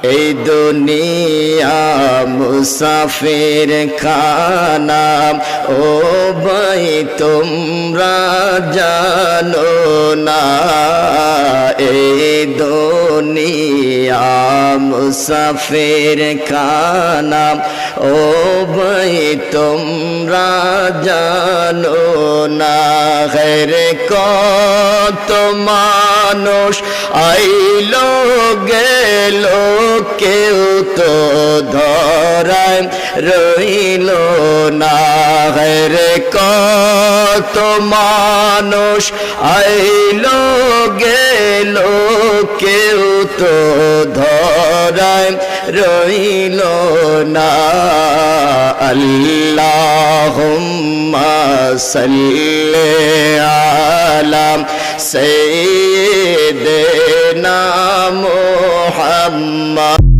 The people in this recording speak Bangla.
এই দুনিয়া মুসাফির খানা, ও ভাই তোমরা জানো না। এই দুনিয়া মুসাফির খানা, ও ভাই তোমরা জানো না। ঘরে কত মানুষ আইলো গেল, কেউ তো ধরায় রইল না। ঘরে কত মানুষ আইলো গেল, কেউ তো ধরায় রইল না। আল্লাহুম্মা সাল্লি আলা সাইয়্যিদিনা মুহাম্মদ।